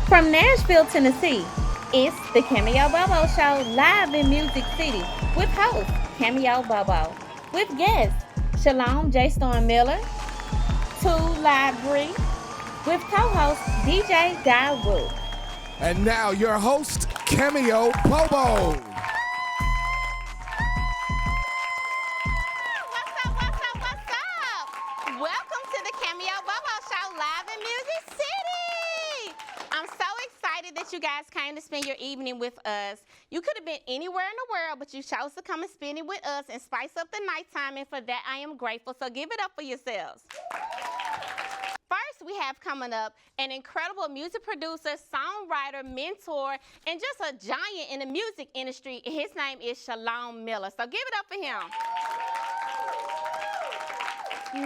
From Nashville, Tennessee, it's the Cameo Bobo Show live in Music City with host Cameo Bobo, with guests Shalom J. Storm Miller, Two Live Bri, with co-host DJ Dawood. And now your host, Cameo Bobo. Welcome to the Cameo Bobo Show live in Music City. I'm so excited that you guys came to spend your evening with us. You could have been anywhere in the world, but you chose to come and spend it with us and spice up the nighttime, and for that I am grateful. So give it up for yourselves. First, we have coming up an incredible music producer, songwriter, mentor, and just a giant in the music industry. His name is Shalom Miller. So give it up for him.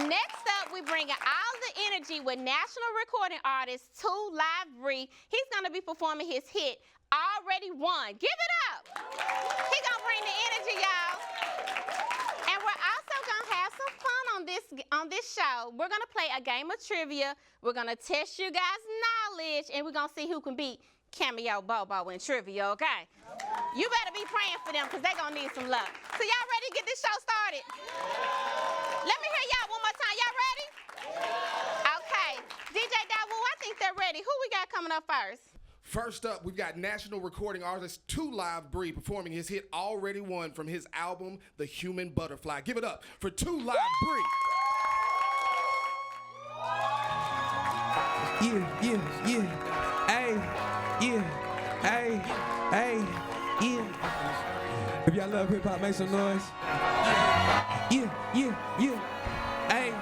Next up, we bring all the energy with national recording artist Two Live Bri. He's going to be performing his hit, Already Won. Give it up. He's going to bring the energy, y'all. And we're also going to have some fun on this show. We're going to play a game of trivia. We're going to test you guys' knowledge, and we're going to see who can beat Cameo Bobo in trivia, okay? You better be praying for them because they're going to need some luck. So y'all ready to get this show started? Let me hear y'all one more time. Y'all ready? Okay. DJ Dawood, I think they're ready. Who we got coming up first? First up, we've got national recording artist Two Live Bri performing his hit Already Won from his album, The Human Butterfly. Give it up for Two Live Bri. Yeah. Hey, yeah. Hey, yeah. If y'all love hip hop, make some noise. Yeah. Hey,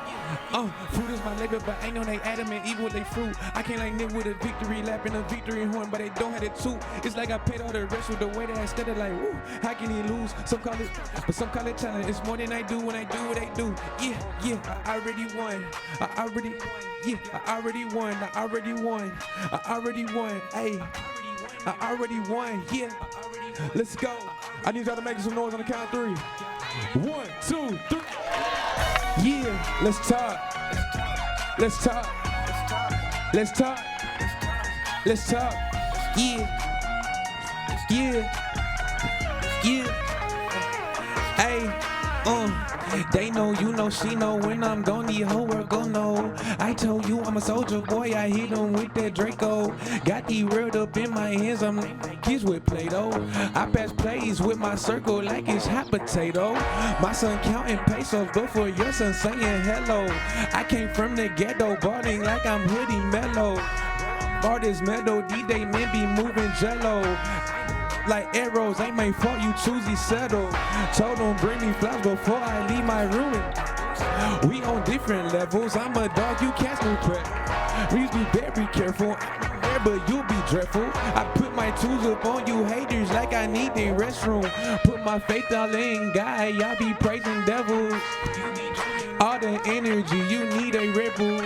fruit is my labor, but I know they adamant, even with they fruit. I can't like nip with a victory lap and a victory horn, but they don't have it too. It's like I paid all the rest with the way that I started like, woo, how can he lose? Some call it talent. It's more than I do when I do what I do. Yeah, I already won. I already won. Hey, I already won. Yeah, let's go. I need y'all to make some noise on the count of 3. 1, 2, 3. Yeah, let's talk. Yeah. Hey, they know, you know, she know when I'm gone, the whole world gon' know. I told you I'm a soldier boy, I hit him with that Draco. Got the world up in my hands, I'm like kids with Play-Doh. I pass plays with my circle like it's hot potato. My son counting pesos, go for your son saying hello. I came from the ghetto, balling like I'm hoodie mellow. All this melody, they men be moving jello. Like arrows, ain't my fault, you choosy settle. Told them bring me flowers before I leave my ruin. We on different levels, I'm a dog, you catch no threat. Please be very careful, I'm there but you'll be dreadful. I put my tools up on you haters like I need the restroom. Put my faith all in God, y'all be praising devils. All the energy, you need a Red Bull.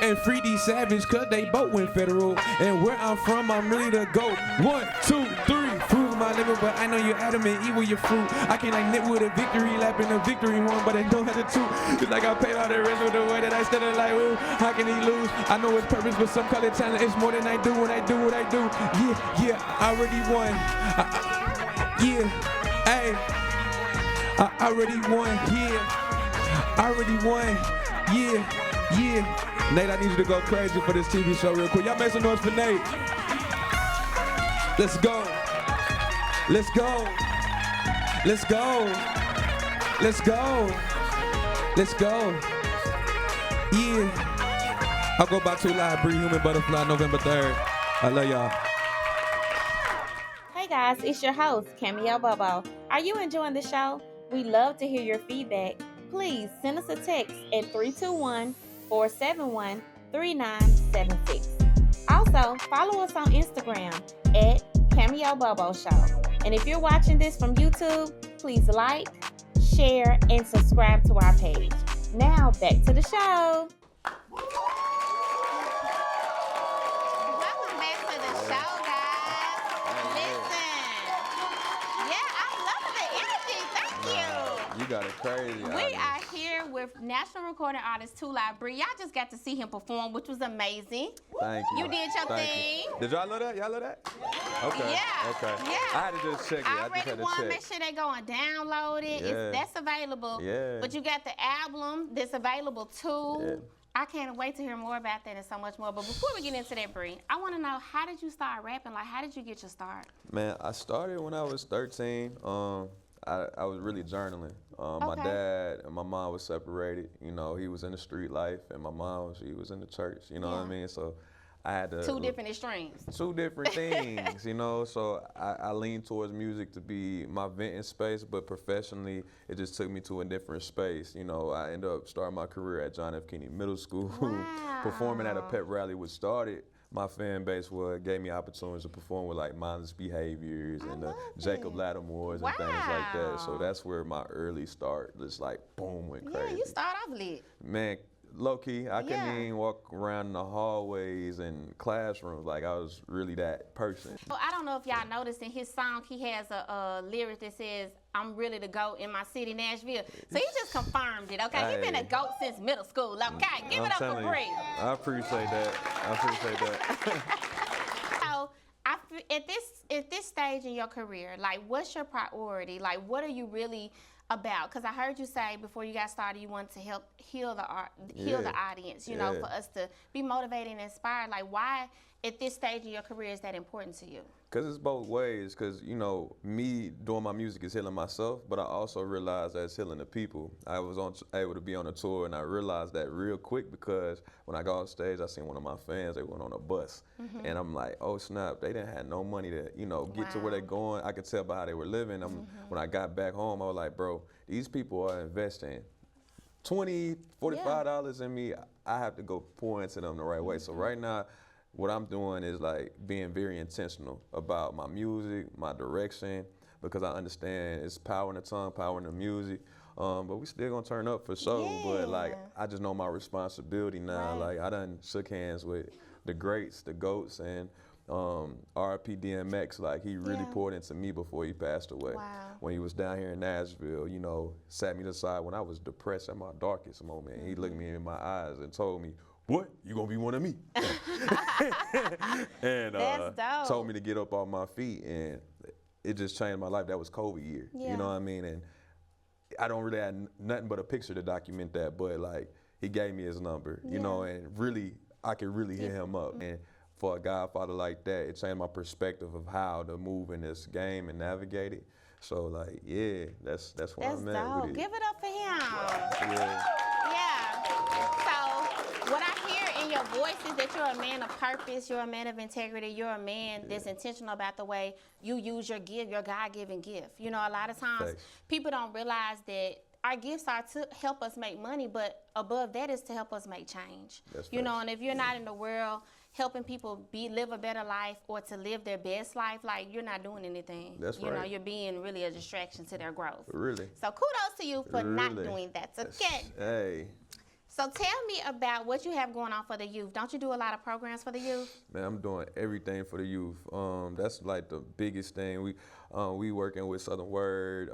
And free these savage, cause they both went federal. And where I'm from, I'm really the GOAT. 1, 2, 3. Fruit my liver, but I know you're adamant, eat with your fruit. I can't like nip with a victory lap and a victory horn, but I don't have the two. It's like I paid all the rest with the way that I started like, ooh, how can he lose? I know it's purpose, but some call it talent. It's more than I do when I do what I do. Yeah, I already won. I already won. Yeah, I already won. Yeah. Nate, I need you to go crazy for this TV show real quick. Y'all make some noise for Nate. Let's go. Yeah. I'll go by Two Live Bri, Human Butterfly, November 3rd. I love y'all. Hey guys, it's your host, Cameo Bobo. Are you enjoying the show? We love to hear your feedback. Please send us a text at 321-471-3976. Also, follow us on Instagram at Cameo Bobo Show. And if you're watching this from YouTube, please like, share, and subscribe to our page. Now, back to the show. Welcome back to the show, guys. Listen. Yeah, I love the energy. Thank you. You got it crazy. We are here here with national recording artist Two Live Bri. Y'all just got to see him perform, which was amazing. Thank you. You did your Thank thing. you. Did y'all know that? Y'all know that? Okay. Yeah. Okay. Yeah. I had to just check it. I just already had to won. check. Make sure they go and download it. Yeah. That's available. Yeah. But you got the album that's available too. Yeah. I can't wait to hear more about that and so much more. But before we get into that, Bri, I want to know, how did you start rapping? Like, how did you get your start? Man, I started when I was 13. I was really journaling. My Okay. dad and my mom was separated. You know, he was in the street life, and my mom, she was in the church. You know what I Yeah. mean? So I had to. Two different extremes. Two different things, you know. So I leaned towards music to be my venting space, but professionally, it just took me to a different space. You know, I ended up starting my career at John F. Kennedy Middle School, performing at a pep rally, which started my fan base, gave me opportunities to perform with like Mindless Behaviors and the Jacob Lattimores and things like that. So Wow. that's where my early start just like boom went crazy. Yeah, you start off lit. Man, low key, I couldn't Yeah. even walk around in the hallways and classrooms. Like I was really that person. Well, I don't know if y'all noticed in his song, he has a lyric that says, "I'm really the GOAT in my city, Nashville." So he just confirmed it, okay? He been a Hey. GOAT since middle school, okay? Give I'm it up for telling you, Bri. I appreciate that. I appreciate that. So at this stage in your career, like, what's your priority? Like, what are you really about? Because I heard you say before you got started, you wanted to help heal the audience. You know, Yeah. for us to be motivated and inspired. Like, why at this stage in your career is that important to you? Because it's both ways. Because, you know, me doing my music is healing myself, but I also realized that it's healing the people. I was able to be on a tour, and I realized that real quick because when I got off stage, I seen one of my fans, they went on a bus. And I'm like, oh, snap, they didn't have no money to, you know, get to where they're going. I could tell by how they were living. When I got back home, I was like, bro, these people are investing $20, $45 in me. I have to go pour into them the right way. So right now, what I'm doing is like being very intentional about my music, my direction, because I understand it's power in the tongue, power in the music. But we still gonna turn up for sure. But like, I just know my responsibility now. Like I done shook hands with the greats, the GOATs, and R.I.P. DMX. Like he really poured into me before he passed away. When he was down here in Nashville, you know, sat me to the side when I was depressed at my darkest moment. He looked me in my eyes and told me, "What? You gonna be one of me?" And That's dope. told me to get up off my feet, and it just changed my life. That was COVID year, you know what I mean? And I don't really have nothing but a picture to document that, but like he gave me his number, you know, and really, I could really hit him up. And for a godfather like that, it changed my perspective of how to move in this game and navigate it. So like, yeah, that's where That's I'm at dope. with it. Give it up for him. Yeah. Yeah. So what I hear in your voice is that you're a man of purpose, you're a man of integrity, you're a man that's intentional about the way you use your gift, your God-given gift. You know, a lot of times Thanks. people don't realize that our gifts are to help us make money, but above that is to help us make change. That's you know, facts. and if you're not in the world helping people live a better life or to live their best life, like, you're not doing anything. That's You know, right. you're being really a distraction to their growth. Really. So kudos to you for not Really. doing that. Okay. Hey. So tell me about what you have going on for the youth. Don't you do a lot of programs for the youth? Man, I'm doing everything for the youth. That's like the biggest thing. We working with Southern Word.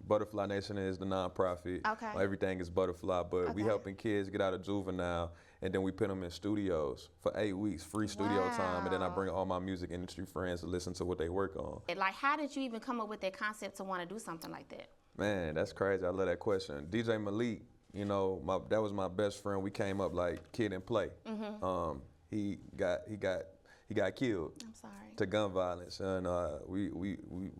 Butterfly Nation is the nonprofit. Okay. Everything is Butterfly, but we Okay. helping kids get out of juvenile, and then we put them in studios for 8 weeks, free studio time, and then I Wow. bring all my music industry friends to listen to what they work on. Like, how did you even come up with that concept to want to do something like that? Man, that's crazy. I love that question. DJ Malik, you know, that was my best friend. We came up like kid and play. He got killed I'm sorry. to gun violence, and we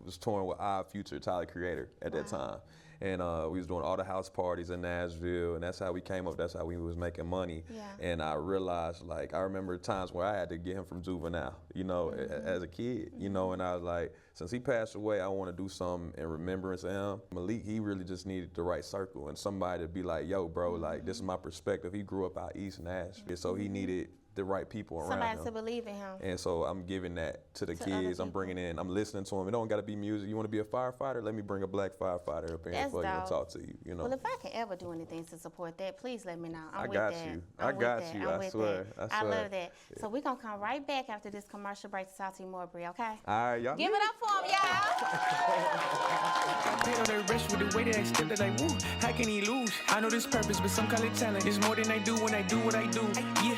was touring with Odd Future, Tyler Creator at that time, and we was doing all the house parties in Nashville, and that's how we came up. That's how we was making money. Yeah. And I realized, like, I remember times where I had to get him from juvenile, you know, as a kid, you know, and I was like, since he passed away, I want to do something in remembrance of him. Malik, he really just needed the right circle and somebody to be like, yo, bro, like, this is my perspective. He grew up out East Nashville, so he needed the right people around Somebody him. to believe in him. And so I'm giving that to the To kids. other I'm bringing in, I'm listening to them. It don't got to be music. You want to be a firefighter? Let me bring a black firefighter up in here That's for you and dope. talk to you. You know. Well, if I can ever do anything to support that, please let me know. I'm I with got that. you. I'm I with got that. you. I'm I with swear. that. I I swear. love that. So we're going to come right back after this commercial break to talk to you more, Bri, okay? All right, y'all. Give it up for him, y'all. They on the rest with the way that I step that I woo. How can he lose? I know this purpose, but some call it talent. It's more than I do when I do what I do. Yeah,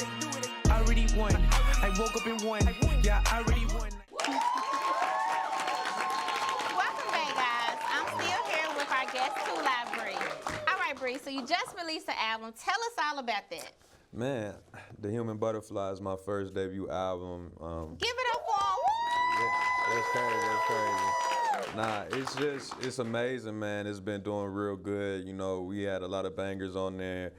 I already won. I woke up and won. Yeah, I already won. Welcome back, guys. I'm still here with our guest, Two Live Bri. All right, Bri, so you just released an album. Tell us all about that. Man, The Human Butterfly is my first debut album. Give it up for him. Yeah, that's crazy. That's crazy. Nah, it's amazing, man. It's been doing real good. You know, we had a lot of bangers on there.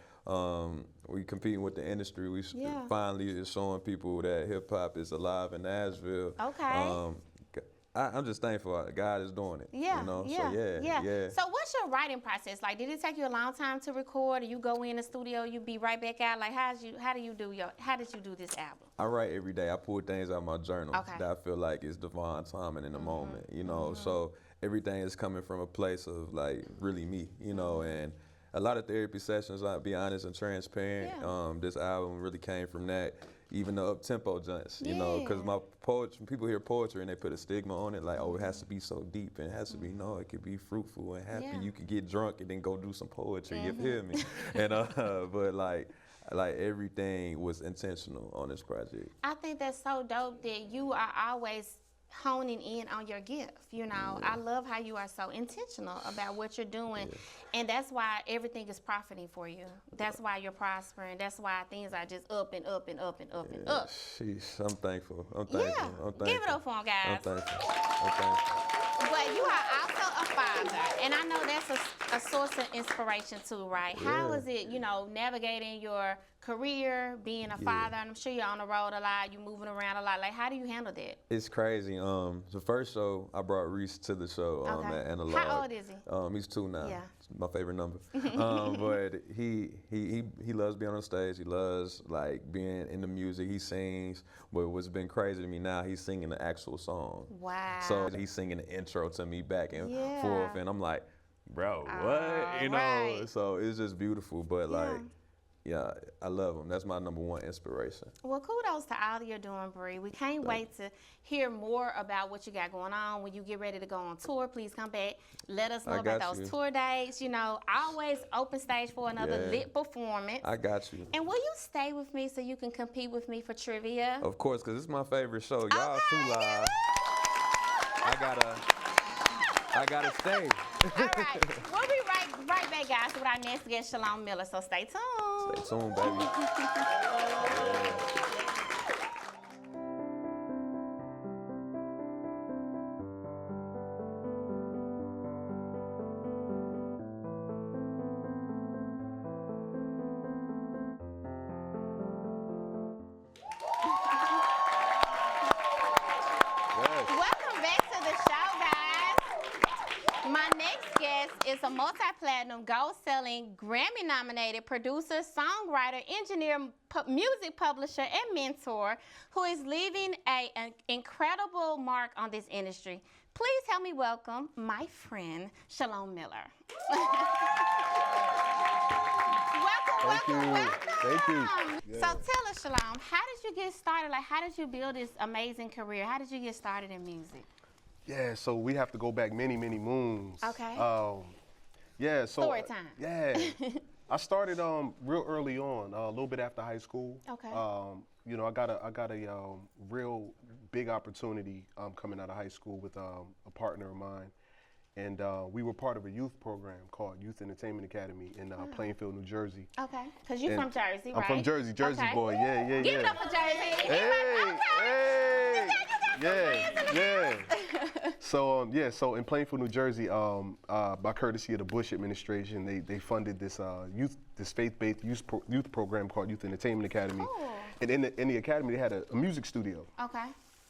We competing with the industry. We Yeah. finally is showing people that hip hop is alive in Nashville. Okay. I'm just thankful God is doing it. Yeah, You know? yeah, So yeah. So what's your writing process like? Did it take you a long time to record, or you go in the studio, you be right back out? Like, how did you do this album? I write every day. I pull things out of my journal Okay. that I feel like is divine timing in the moment, you know. So everything is coming from a place of like really me, you know, and a lot of therapy sessions, I'll be honest and transparent. Yeah. This album really came from that. Even the up-tempo joints, you know, because Yeah. my poetry, people hear poetry and they put a stigma on it, like, oh, it has to be so deep, and it has to be, no, it could be fruitful and happy. Yeah. You could get drunk and then go do some poetry, you feel me? And but like everything was intentional on this project. I think that's so dope that you are always honing in on your gift. You know, I love how you are so intentional about what you're doing, and that's why everything is profiting for you. That's why you're prospering. That's why things are just up and up and up and up and up. Sheesh, I'm thankful. I'm Yeah, thankful. I'm thankful. give it up for him, guys. I'm thankful. But you are also a father, and I know that's a source of inspiration too, right? How Yeah. is it, you know, navigating your career, being a father, and I'm sure you're on the road a lot, you're moving around a lot. Like, how do you handle that? It's crazy. The first show, I brought Reese to the show Okay. at Analog. How old is he? He's 2 now. Yeah. It's my favorite number. But he loves being on stage. He loves like being in the music. He sings. But what's been crazy to me now, he's singing the actual song. Wow. So he's singing the intro to me back and Yeah. forth, and I'm like, bro, what? You know? right. So it's just beautiful. But like, yeah, I love him. That's my #1 inspiration. Well, kudos to all you're doing, Bri. We can't wait to hear more about what you got going on. When you get ready to go on tour, please come back. Let us know I about got those you. tour dates. You know, always open stage for another Yeah. lit performance. I got you. And will you stay with me so you can compete with me for trivia? Of course, because it's my favorite show. Y'all Two Live. I gotta stay. All right. We'll be right back, guys, with our next guest, Shalom Miller. So stay tuned. Stay tuned, baby. Welcome back to the show, guys. My next guest is a multi-platinum, gold-selling, Grammy-nominated producer, songwriter, engineer, music publisher, and mentor who is leaving an incredible mark on this industry. Please help me welcome my friend, Shalom Miller. Welcome. Thank you. So tell us, Shalom, how did you get started? Like, how did you build this amazing career? How did you get started in music? Yeah, so we have to go back many moons. Okay. Yeah, so Story time. Yeah, I started real early on, a little bit after high school. Okay. You know, I got a real big opportunity coming out of high school with a partner of mine, and we were part of a youth program called Youth Entertainment Academy in Plainfield, New Jersey. Okay, because you're And from Jersey, right? I'm from Jersey, Okay. boy. Yeah. Give it up for Jersey. Hey. Yeah. So in Plainfield, New Jersey, by courtesy of the Bush administration, they funded this faith-based youth program called Youth Entertainment Academy. Cool. And in the academy, they had a music studio. Okay.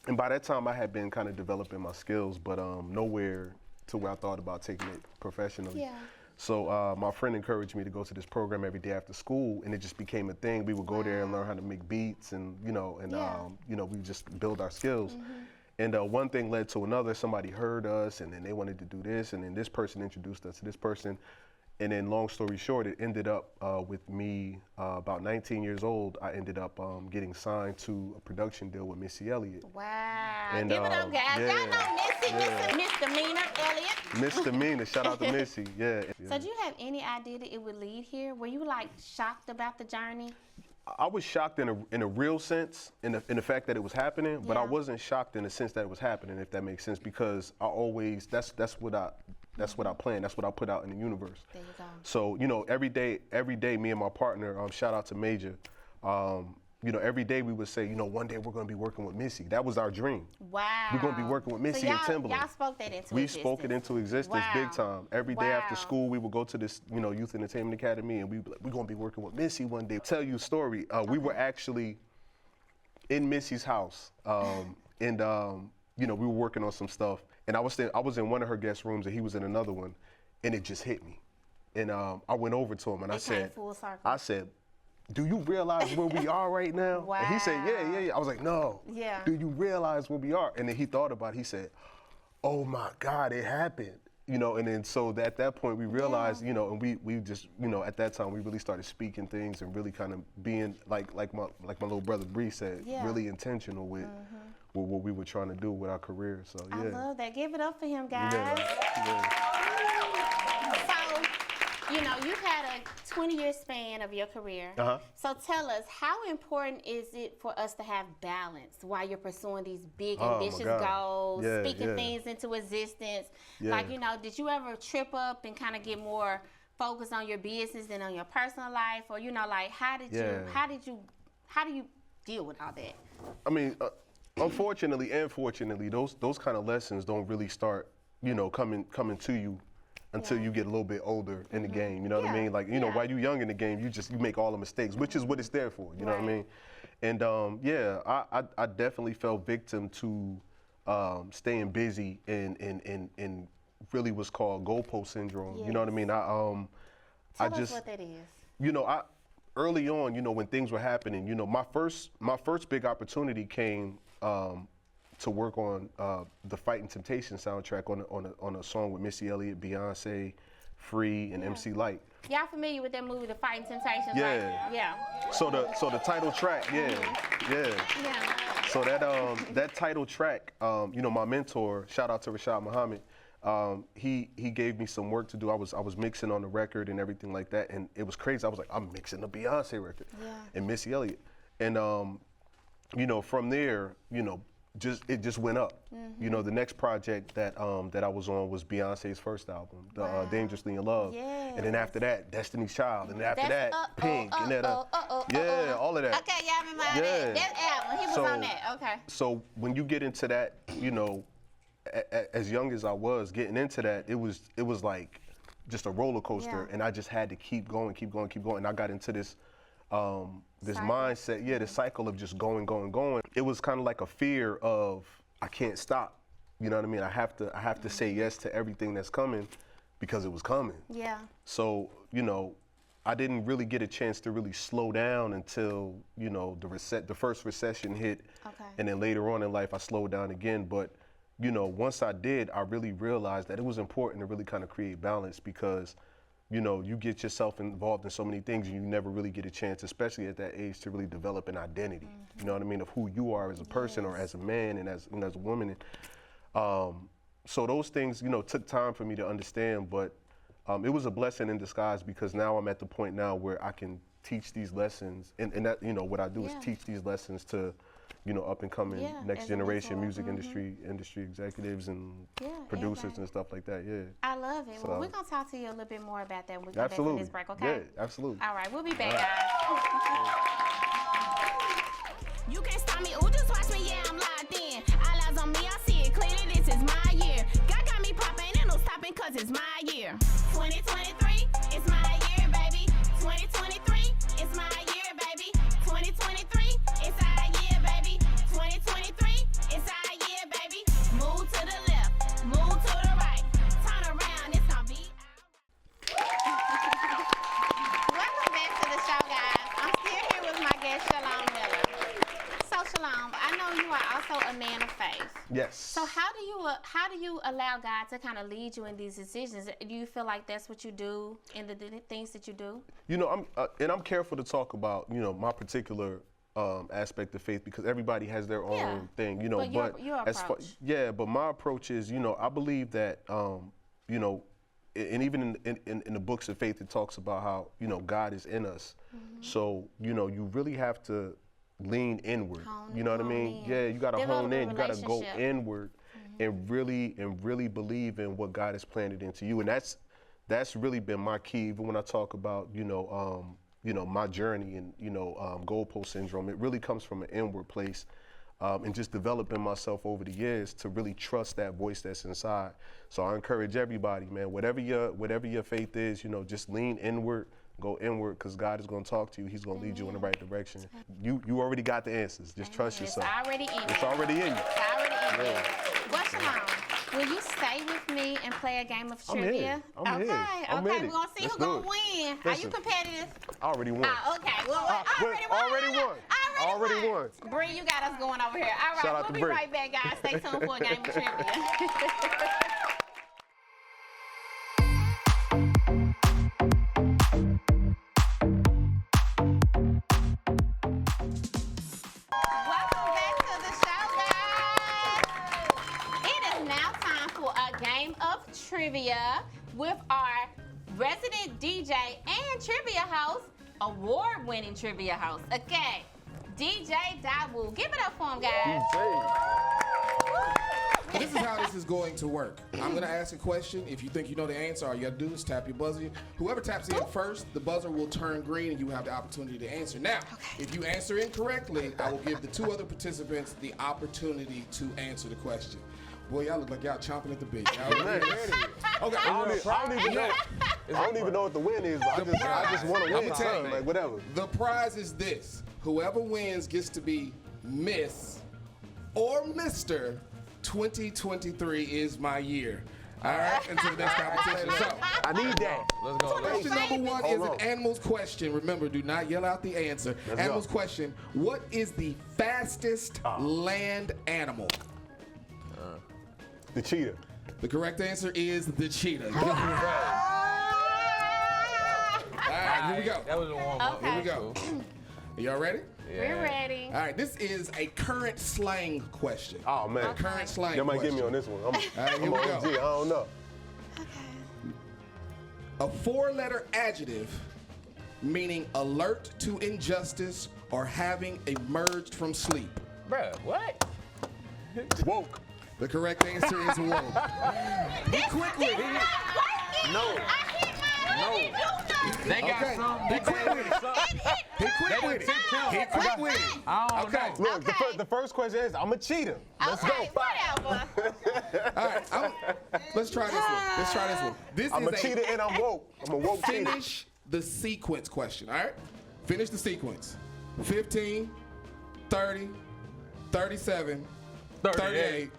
And by that time, I had been kind of developing my skills, but nowhere to where I thought about taking it professionally. Yeah. So my friend encouraged me to go to this program every day after school, and it just became a thing. We would go there and learn how to make beats, and you know, we just build our skills. And one thing led to another. Somebody heard us, and then they wanted to do this, and then this person introduced us to this person. And then long story short, it ended up with me about 19 years old. I ended up getting signed to a production deal with Missy Elliott. Wow. And, Give it up, guys. yeah, Y'all know Missy, yeah. Misdemeanor Elliott. Misdemeanor, shout out to Missy, yeah. So do you have any idea that it would lead here? Were you like shocked about the journey? I was shocked in a real sense, in the fact that it was happening, but I wasn't shocked in the sense that it was happening, if that makes sense, because I always, that's what I plan, that's what I put out in the universe. There you go. So, you know, every day, me and my partner, shout out to Major, you know, every day we would say, you know, one day we're going to be working with Missy. That was our dream. Wow. We're going to be working with Missy and Timbaland. Y'all spoke that into existence. We spoke it into existence big time. Every day after school, we would go to this, you know, Youth Entertainment Academy, and we're going to be working with Missy one day. Tell you a story. We were actually in Missy's house, and you know, we were working on some stuff, and I was in one of her guest rooms, and he was in another one, and it just hit me, and I went over to him, and I said, do you realize where we are right now? Wow. And he said, yeah. I was like, no. Yeah. Do you realize where we are? And then he thought about it. He said, oh my God, it happened. You know, and then so at that point we realized, you know, and we just, you know, at that time we really started speaking things and really kind of being like my little brother Bri said, really intentional with what we were trying to do with our career. So yeah. I love that. Give it up for him, guys. Yeah. So, you know, you've had a 20-year span of your career. So tell us, how important is it for us to have balance while you're pursuing these big, ambitious goals, speaking things into existence? Like, you know, did you ever trip up and kind of get more focused on your business than on your personal life? Or, you know, like, how do you deal with all that? I mean, unfortunately and fortunately, those kind of lessons don't really start, you know, coming to you until you get a little bit older in the game, you know what I mean? Like, you know, while you're young in the game, you make all the mistakes, which is what it's there for, you know what I mean? And I definitely fell victim to staying busy and really what's called goalpost syndrome, you know what I mean? Tell us what that is. You know, early on, you know, when things were happening, you know, my first big opportunity came to work on the Fighting Temptation soundtrack on a song with Missy Elliott, Beyonce, Free, and MC Lyte. Y'all familiar with that movie, The Fighting Temptations? Yeah. Right? Yeah. So the title track, yeah. So that title track, you know, my mentor, shout out to Rashad Muhammad, he gave me some work to do. I was mixing on the record and everything like that, and it was crazy. I was like, I'm mixing the Beyonce record and Missy Elliott, and you know, from there, you know, it just went up. You know, the next project that I was on was Beyonce's first album, Dangerously in Love, and then after that, Destiny's Child, and then after that, Pink, and then all of that. Okay, y'all remember that album? He was on that. Okay. So when you get into that, you know, as young as I was getting into that, it was like just a roller coaster, and I just had to keep going. And I got into this mindset, this cycle of just going. It was kind of like a fear of I can't stop. You know what I mean? I have to say yes to everything that's coming because it was coming. Yeah. So, you know, I didn't really get a chance to really slow down until, you know, the first recession hit. Okay. And then later on in life I slowed down again, but you know, once I did, I really realized that it was important to really kind of create balance because, you know, you get yourself involved in so many things and you never really get a chance, especially at that age, to really develop an identity. You know what I mean, of who you are as a person or as a man and as a woman. So those things, you know, took time for me to understand, but it was a blessing in disguise because now I'm at the point now where I can teach these lessons, and that, you know, what I do is teach these lessons to, you know, up and coming next generation music industry executives and producers and stuff like that. Yeah. I love it. So, well, we're gonna talk to you a little bit more about that when we come back from this break. Okay. Yeah, absolutely. All right, we'll be back, guys. You can't stop me. Ooh, just watch me. Yeah, I'm locked in. All eyes on me. I see it clearly. This is my year. God got me popping and no stopping 'cause it's my year. 2023, it's my year, baby. 2023, it's my year, baby. 2023, it's our year, baby. 2023, it's our year, baby. Move to the left, move to the right. Turn around, it's gonna be our... know you are also a man of faith. Yes. So how do you allow God to kind of lead you in these decisions? Do you feel like that's what you do in the things that you do? You know, I'm careful to talk about, you know, my particular aspect of faith because everybody has their own thing, you know. But your approach. But my approach is, you know, I believe that, you know, and even in the books of faith, it talks about how, you know, God is in us. So, you know, you really have to lean inward. You know what I mean? Yeah, you got to hone in. You got to go inward and really believe in what God has planted into you. And that's really been my key. Even when I talk about, you know, my journey and, you know, goalpost syndrome, it really comes from an inward place. And just developing myself over the years to really trust that voice that's inside. So I encourage everybody, man, whatever your faith is, you know, just lean inward, go inward, because God is going to talk to you. He's going to lead you in the right direction. You already got the answers. Just trust yourself. It's already in you. It's already in you. It's already in you. Well, Shalom, will you stay with me and play a game of trivia? I'm okay, here. I'm okay, ready. we're going to see who's going to win. Are you competitive? I already won. Okay, well, already won. Already won. Bree, you got us going over here. All right, Shout out we'll to be Bree. right back, guys. Stay tuned for a game of trivia. Welcome back to the show, guys. It is now time for a game of trivia with our resident DJ and trivia host, award-winning trivia host. Okay, DJ Dawu. Give it up for him, guys. This is how this is going to work. I'm going to ask a question. If you think you know the answer, all you got to do is tap your buzzer. Whoever taps in first, the buzzer will turn green and you have the opportunity to answer. Now, if you answer incorrectly, I will give the two other participants the opportunity to answer the question. Boy, y'all look like y'all chomping at the bit. Y'all ready? Okay. I don't even know what the win is, but I just want to win something, like whatever. The prize is this. Whoever wins gets to be Miss or Mr. 2023 is my year. All right, until the next competition. So, I need that. Let's go. question number one is an animals question. Remember, do not yell out the answer. Animals question. What is the fastest land animal? The cheetah. The correct answer is the cheetah. All right, here we go. That was a warm-up. Okay. Here we go. Y'all ready? We're ready. All right, this is a current slang question. Oh, man. Okay. Current slang Y'all might question. get me on this one. I'm right, here we on go. OG. I don't know. A four-letter adjective meaning alert to injustice or having emerged from sleep. Bruh, what? Woke. The correct answer is woke. Be quick with it. No. They got Okay, something. be quick with it. Be quick with it. Be quick with it. I don't Okay. know. Look, the first question is, I'm a cheetah. Let's Okay, go. whatever. All right, let's try this one. Let's try this one. This I'm is a cheetah and I'm woke. I'm a woke cheetah. finish the sequence question, all right? Finish the sequence. 15, 30, 37, 38.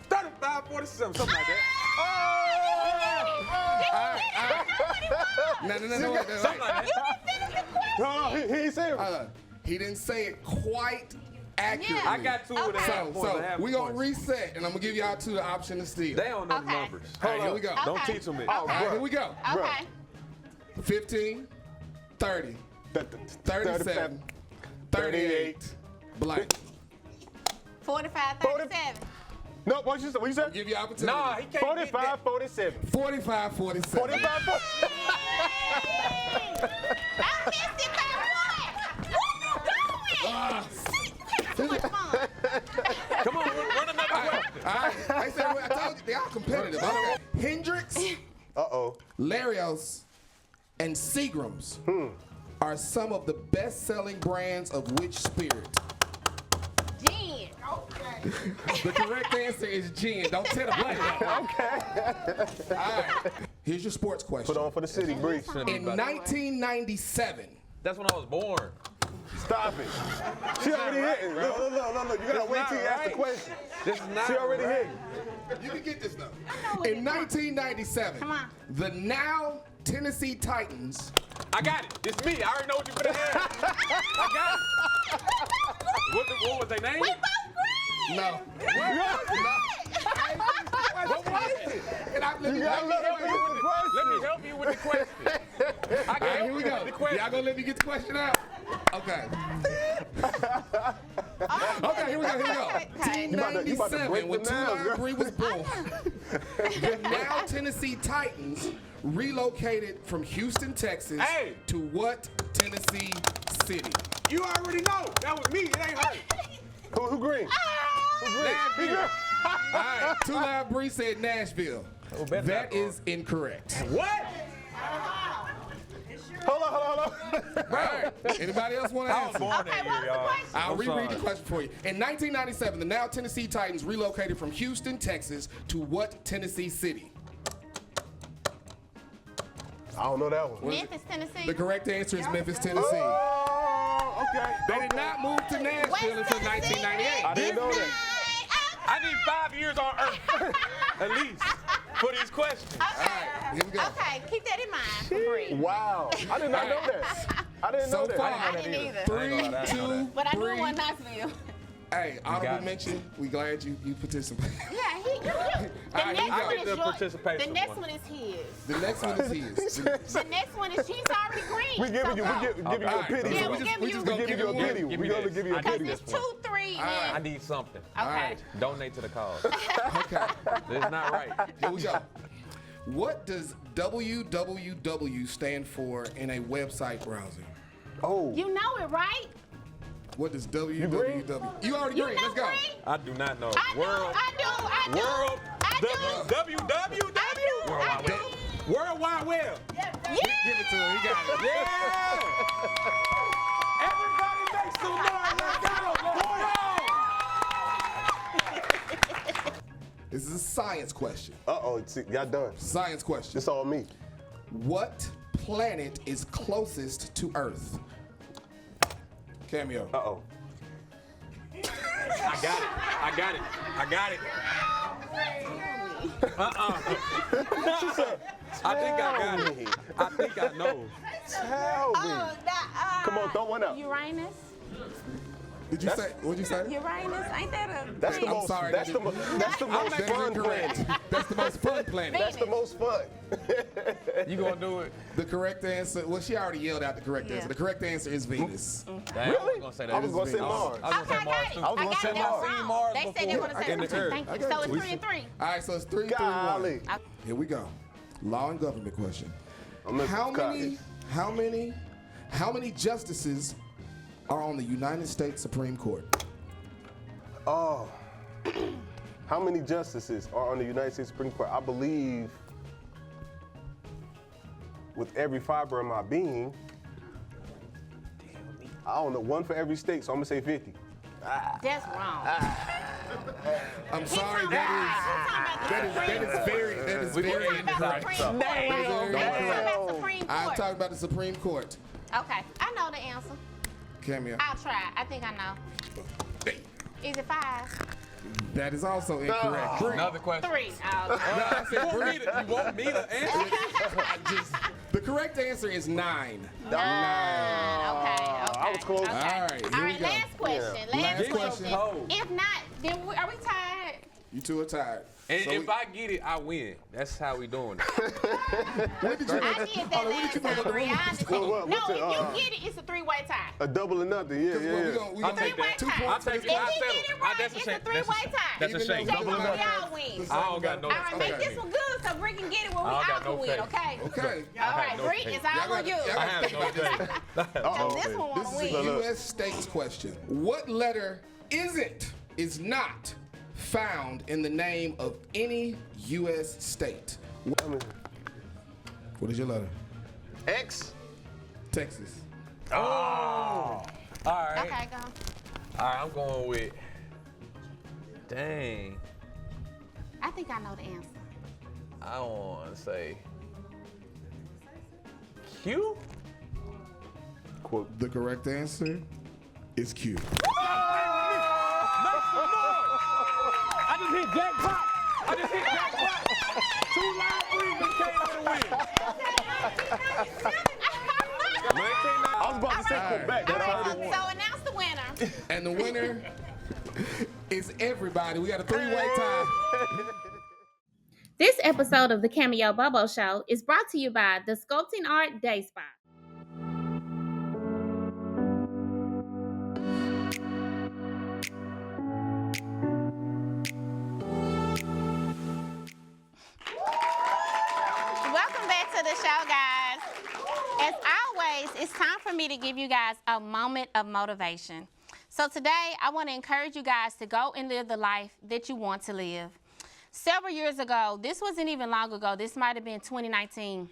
35, 47, something like that. All right. No, wait. Something like that. No, he ain't saying it. He didn't say it quite accurately. Yeah. I got 2 and a half points. So we're going to reset, and I'm going to give y'all two the option to steal. They don't know the Okay. numbers. All right, here we go. Don't Okay. teach them it. Oh, All right, here we go. Okay. 15, 30, 37, 38, blank. 45, 37. No, what you said? Give you opportunity. Nah, he can't get 45, that. 47. 45, 47. 45, 47. I missed it by one. Where you going? Too much fun. Come on, run another question. All right. I told you, they are competitive. Okay. Hendrix, Uh-oh. Larios, and Seagrams are some of the best-selling brands of which spirit? Gin. The correct answer is gin. Don't tell the black man. Okay. All right. Here's your sports question. Put on for the city, Bree. In 1997, That's when I was born. Stop it. She already hit it. Look. You gotta wait till you ask the question. This is not She already right. hit it. you can get this though. what In 1997, Come on. the now Tennessee Titans I got it. It's me. I already know what you're gonna have. I got it. What was their name? We both green. No. What was it? And let me help you with the question. I All right, here we go. Y'all gonna let me get the question out? Okay. Okay, here we go. Okay. 1997, when Two Live Bri was born, the now Tennessee Titans relocated from Houston, Texas to what Tennessee city? You already know. That was me. It ain't her. Who green? Who green? Nashville. All right, Two Live Bri said Nashville. That is incorrect. What? Hold on. All right. Anybody else want to I was answer? born Okay, that what year, was the y'all. question? I'll I'm reread sorry. the question for you. In 1997, the now Tennessee Titans relocated from Houston, Texas to what Tennessee city? I don't know that one. Memphis, Tennessee. The correct answer is Memphis, Tennessee. Oh, okay. They did not move to Nashville until 1998. I didn't know that. I need 5 years on Earth, at least, for these questions. Okay. Here we go. Okay, keep that in mind for Bree. Wow. I did not know that. I didn't know So that. far, I didn't either. 3, 2, But I knew 3. one Knoxville. Hey, honorable got it. mention. We glad you participated. Yeah, he. The All right, next here we one go. is The yours. participation The next one. one is his. The next one is his. The next one is she's already green. We giving you, So go. giving you a pity. Yeah, So we give you- we giving you a pity. Give me We gonna this. give you a I Because pity. it's 2, 3, I and need something. okay. Donate to the cause. Okay, It's not right. here we go. What does www stand for in a website browser? Oh. You know it, right? What does www? You already You green. know Let's go. Bree? I do not know. I do. World I do. www. World Wide Web. Yeah. Give it to him. He got it. Yeah. Everybody make some noise. Let's go. This is a science question. Uh-oh. Y'all done. Science question. It's all me. What planet is closest to Earth? Cameo. Uh-oh. I got it. I think I got it. I think I know. Tell me. Come on, throw one out. Uranus. Did you say? What'd you say? Uranus. Ain't that a That's the planet? most. sorry, That's that the that's the most That is fun incorrect. planet. That's the most fun planet. That's the most fun. You gonna do it? The correct answer. Well, she already yelled out the correct answer. The correct answer is Venus. Damn, Really? I was gonna say that. I was gonna say Mars. I was gonna say Okay, Mars got too. it. I was I gonna got say it. Mars. They Seen Mars said they before want to say in the something. earth. Thank you. I got So it's you. 3 and 3. All right, so it's 3, 3, 1. Golly. Here we go. Law and government question. I'm looking How for many justices are on the United States Supreme Court? Oh. How many justices are on the United States Supreme Court? I believe with every fiber of my being, I don't know, one for every state, so I'm gonna say 50. That's wrong. I'm sorry, that is very incorrect. Supreme Court. I'm talking about the Supreme Court. Okay, I know the answer. Cameo. I'll try. I think I know. Is it 5? That is also incorrect. Bree. Another question. 3. Oh, No, I said Bree. You want me to answer? The correct answer is 9. okay. I was close. Okay. All right, All here we right, go. last question. Yeah. Last Last question. question. If not, then are we tied? You two are tired. And So if I get it, I win. That's how we doing it. when did you I did that last time, Bree. I understand. What- No, what's it, if you get it, it's a 3-way tie. A double or nothing, yeah, we yeah. gonna I'll take that. 2 I'll points. take If it. he I'll get settle. it right, That's a it's a shame. 3-way tie. That's a Even shame. though- Take it where y'all win. I don't got no. All right, make Okay. this one good so Bree can get it when we I don't got all no can win, faith. okay? Okay. All right, no Bree, faith. it's all on you. I have no faith. Because this one This want to is a win. U.S. states question. What letter is not found in the name of any U.S. state? What is your letter? X? Texas. All right. Okay, go. All right, I'm going with. Dang. I think I know the answer. I want to say. Q? The correct answer is Q. I just hit jackpot. Two Live Bri came to win. I was about to say Quebec, but I All already right, won. so announce the winner. And the winner is everybody. We got a 3-way tie. This episode of the Cameo Bobo Show is brought to you by the Sculpting Art Day Spa. Welcome back to the show, guys. As always, it's time for me to give you guys a moment of motivation. So today, I want to encourage you guys to go and live the life that you want to live. Several years ago, this wasn't even long ago, this might have been 2019,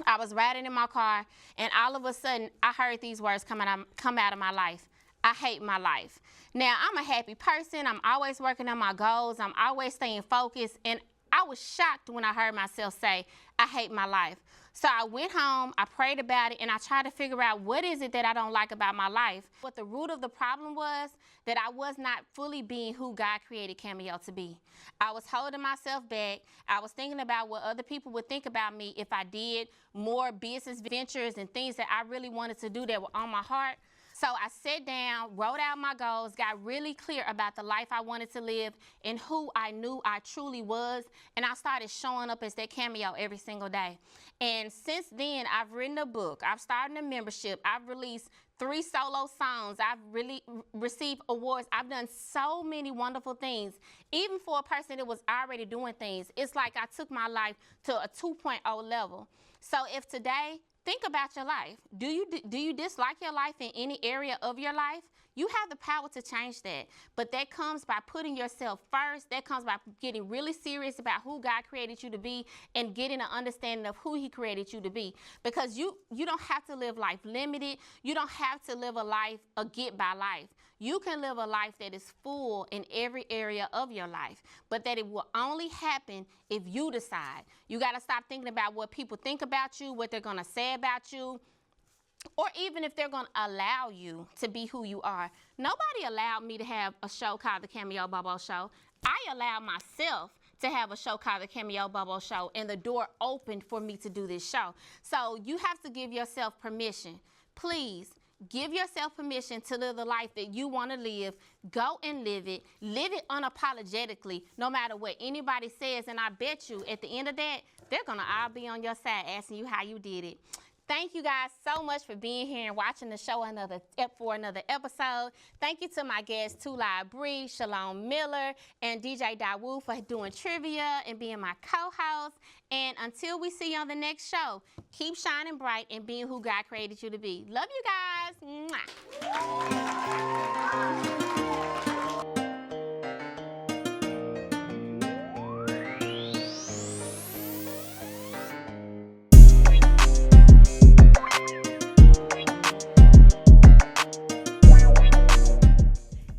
I was riding in my car, and all of a sudden, I heard these words come out of my life. I hate my life. Now, I'm a happy person. I'm always working on my goals. I'm always staying focused, and I was shocked when I heard myself say, I hate my life. So I went home, I prayed about it, and I tried to figure out what is it that I don't like about my life. What the root of the problem was that I was not fully being who God created Cameo to be. I was holding myself back. I was thinking about what other people would think about me if I did more business ventures and things that I really wanted to do that were on my heart. So I sat down, wrote out my goals, got really clear about the life I wanted to live and who I knew I truly was, and I started showing up as that Cameo every single day. And since then, I've written a book, I've started a membership, I've released 3 solo songs, I've really received awards, I've done so many wonderful things. Even for a person that was already doing things, it's like I took my life to a 2.0 level. So if today, think about your life. Do you dislike your life in any area of your life? You have the power to change that. But that comes by putting yourself first. That comes by getting really serious about who God created you to be and getting an understanding of who he created you to be. Because you don't have to live life limited. You don't have to live a life, a get-by life. You can live a life that is full in every area of your life, but that it will only happen if you decide. You got to stop thinking about what people think about you, what they're going to say about you, or even if they're going to allow you to be who you are. Nobody allowed me to have a show called the Cameo Bobo Show. I allowed myself to have a show called the Cameo Bobo Show, and the door opened for me to do this show. So you have to give yourself permission. Please, give yourself permission to live the life that you want to live. Go and live it. Live it unapologetically, no matter what anybody says. And I bet you at the end of that, they're going to all be on your side asking you how you did it. Thank you guys so much for being here and watching the show for another episode. Thank you to my guests, Two Live Bri, Shalom Miller, and DJ Dawood for doing trivia and being my co-host. And until we see you on the next show, keep shining bright and being who God created you to be. Love you guys. Mwah.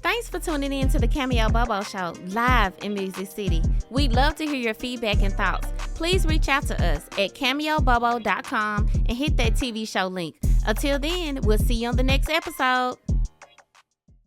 Thanks for tuning in to the Cameo Bobo Show, live in Music City. We'd love to hear your feedback and thoughts. Please reach out to us at cameobobo.com and hit that TV show link. Until then, we'll see you on the next episode.